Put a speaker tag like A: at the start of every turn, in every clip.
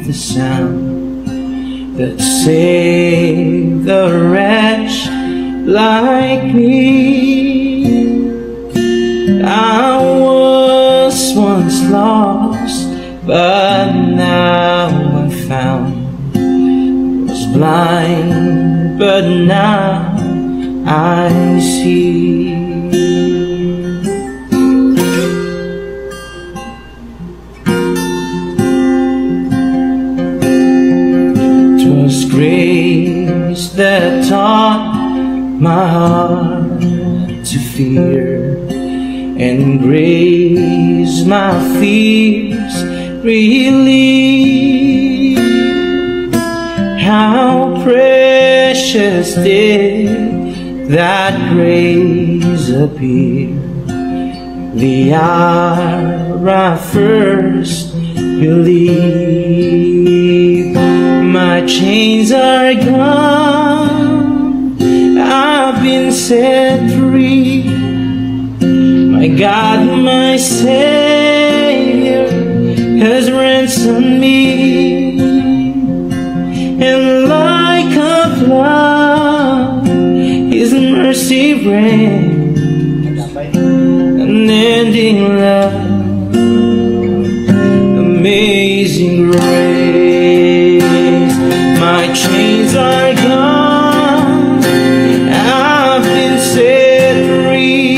A: the sound that saved a wretch like me. I was once lost, but now I'm found. Was blind, but now I see. 'Twas grace that taught my heart to fear, and grace my fears relieved. How precious did that grace appear the hour I first believed. My chains are gone, I've been set free. My God, my Savior has ransomed me, and like a flood His mercy reigns, unending love, amazing grace. My chains are gone, I've been set free.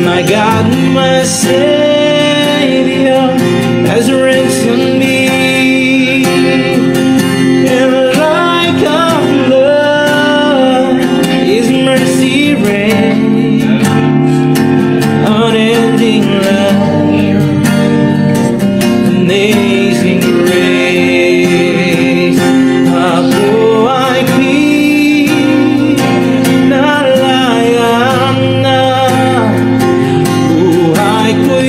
A: My God, my Savior has ransomed me, and like a flood His mercy reigns, unending love, amazing grace. Though I be not like I'm not, who I could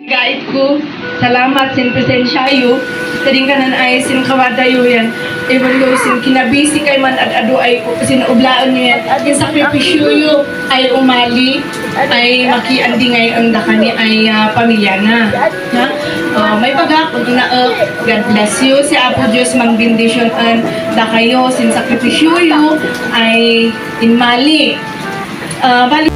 B: Gait ko, salamat sin presensyayo. Tading kanan ay sin kawadayo yan. Even though sin kinabisi kay man at ado ay sin ublaan nyo yan. Yung sakripisyo yo ay umali, ay makiandingay ang dakani ay pamilya na. Ha? May pagkakot na God bless you. Si Apo Diyos mang-bendisyon an da kayo sin sakripisyo yo ay inmali. Bali